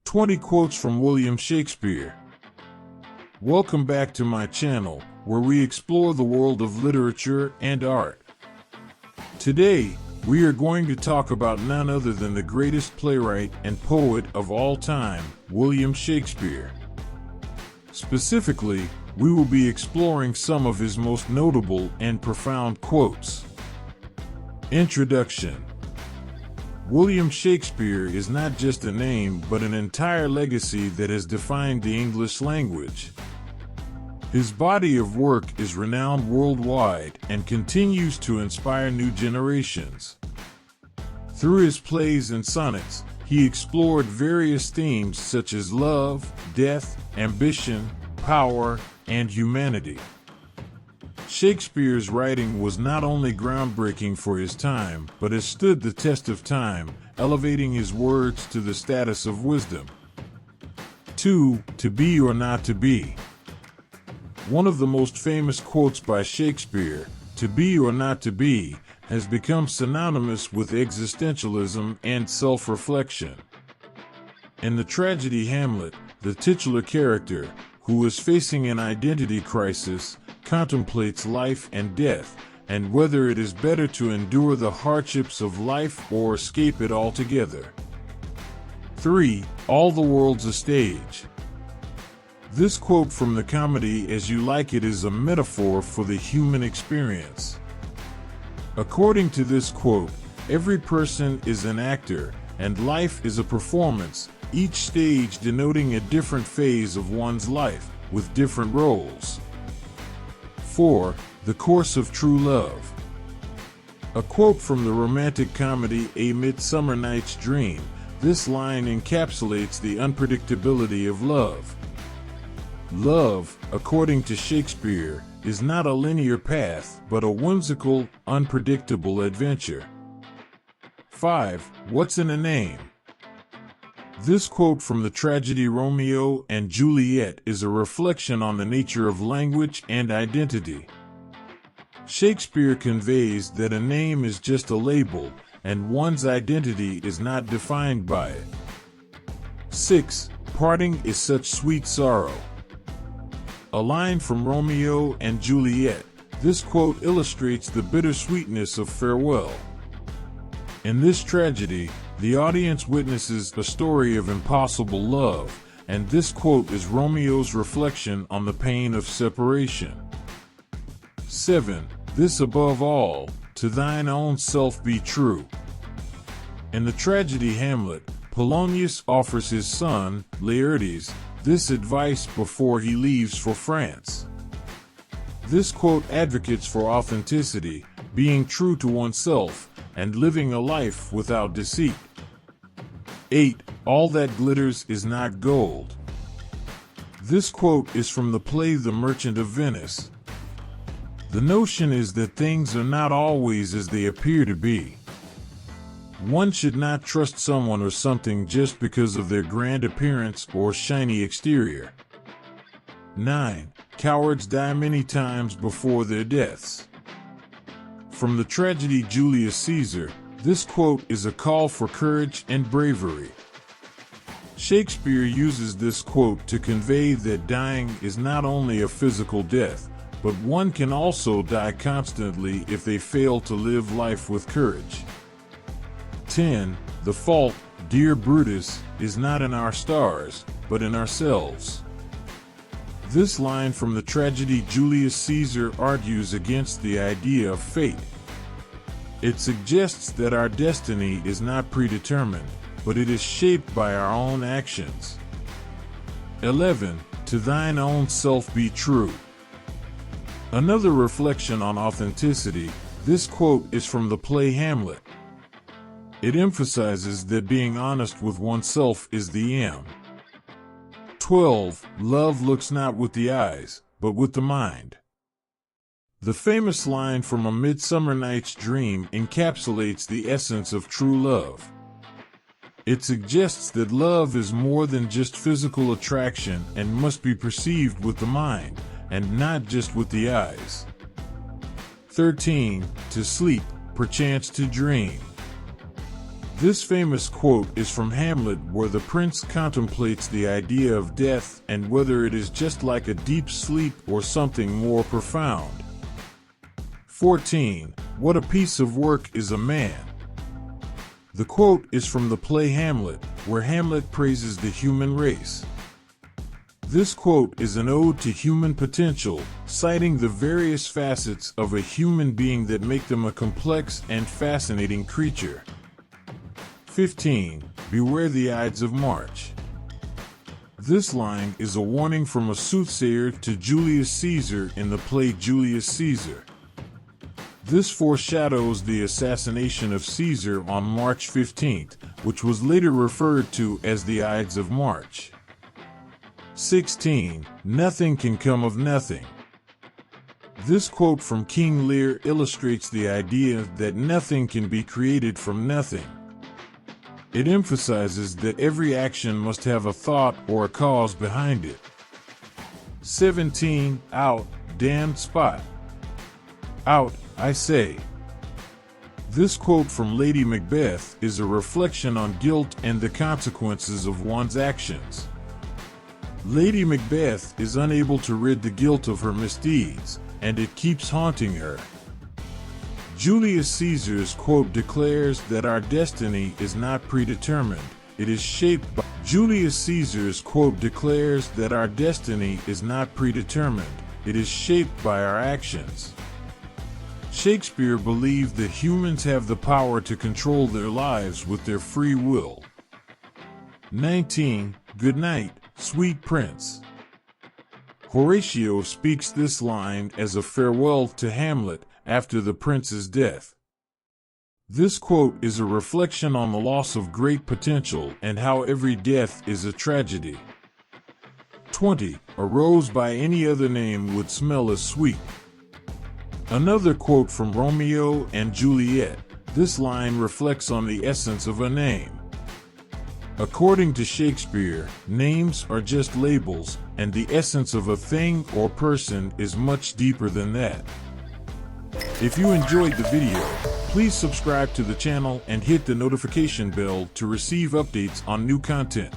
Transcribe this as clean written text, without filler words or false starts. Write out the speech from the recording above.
20 Quotes from William Shakespeare. Welcome back to my channel, where we explore the world of literature and art. Today, we are going to talk about none other than the greatest playwright and poet of all time, William Shakespeare. Specifically, we will be exploring some of his most notable and profound quotes. Introduction. William Shakespeare is not just a name but an entire legacy that has defined the English language. His body of work is renowned worldwide and continues to inspire new generations. Through his plays and sonnets, he explored various themes such as love, death, ambition, power, and humanity. Shakespeare's writing was not only groundbreaking for his time, but has stood the test of time, elevating his words to the status of wisdom. 2. To be or not to be. One of the most famous quotes by Shakespeare, "To be or not to be," has become synonymous with existentialism and self-reflection. In the tragedy Hamlet, the titular character, who is facing an identity crisis, contemplates life and death, and whether it is better to endure the hardships of life or escape it altogether. 3. All the world's a stage. This quote from the comedy As You Like It is a metaphor for the human experience. According to this quote, every person is an actor, and life is a performance, each stage denoting a different phase of one's life, with different roles. 4. The course of true love. A quote from the romantic comedy A Midsummer Night's Dream. This line encapsulates the unpredictability of love. Love, according to Shakespeare, is not a linear path, but a whimsical, unpredictable adventure. 5. What's in a name? This quote from the tragedy Romeo and Juliet is a reflection on the nature of language and identity. Shakespeare conveys that a name is just a label, and one's identity is not defined by it. 6. Parting is such sweet sorrow. A line from Romeo and Juliet. This quote illustrates the bittersweetness of farewell. In this tragedy, the audience witnesses a story of impossible love, and this quote is Romeo's reflection on the pain of separation. 7. This above all, to thine own self be true. In the tragedy Hamlet, Polonius offers his son, Laertes, this advice before he leaves for France. This quote advocates for authenticity, being true to oneself, and living a life without deceit. 8. All that glitters is not gold. This quote is from the play The Merchant of Venice. The notion is that things are not always as they appear to be. One should not trust someone or something just because of their grand appearance or shiny exterior. 9. Cowards die many times before their deaths. From the tragedy Julius Caesar, this quote is a call for courage and bravery. Shakespeare uses this quote to convey that dying is not only a physical death, but one can also die constantly if they fail to live life with courage. 10. The fault, dear Brutus, is not in our stars, but in ourselves. This line from the tragedy Julius Caesar argues against the idea of fate. It suggests that our destiny is not predetermined, but it is shaped by our own actions. 11. To thine own self be true. Another reflection on authenticity, this quote is from the play Hamlet. It emphasizes that being honest with oneself is the aim. 12. Love looks not with the eyes, but with the mind. The famous line from A Midsummer Night's Dream encapsulates the essence of true love. It suggests that love is more than just physical attraction and must be perceived with the mind, and not just with the eyes. 13. To sleep, perchance to dream. This famous quote is from Hamlet, where the prince contemplates the idea of death and whether it is just like a deep sleep or something more profound. 14. What a piece of work is a man. The quote is from the play Hamlet, where Hamlet praises the human race. This quote is an ode to human potential, citing the various facets of a human being that make them a complex and fascinating creature. 15. Beware the Ides of March. This line is a warning from a soothsayer to Julius Caesar in the play Julius Caesar. This foreshadows the assassination of Caesar on March 15th, which was later referred to as the Ides of March. 16. Nothing can come of nothing. This quote from King Lear illustrates the idea that nothing can be created from nothing. It emphasizes that every action must have a thought or a cause behind it. 17. Out, damned spot. Out, I say. This quote from Lady Macbeth is a reflection on guilt and the consequences of one's actions. Lady Macbeth is unable to rid the guilt of her misdeeds, and it keeps haunting her. Julius Caesar's quote declares that our destiny is not predetermined, it is shaped by. Julius Caesar's quote declares that our destiny is not predetermined, it is shaped by our actions. Shakespeare believed that humans have the power to control their lives with their free will. 19. Good night, sweet prince. Horatio speaks this line as a farewell to Hamlet after the prince's death. This quote is a reflection on the loss of great potential and how every death is a tragedy. 20. A rose by any other name would smell as sweet. Another quote from Romeo and Juliet. This line reflects on the essence of a name. According to Shakespeare, names are just labels, and the essence of a thing or person is much deeper than that. If you enjoyed the video, please subscribe to the channel and hit the notification bell to receive updates on new content.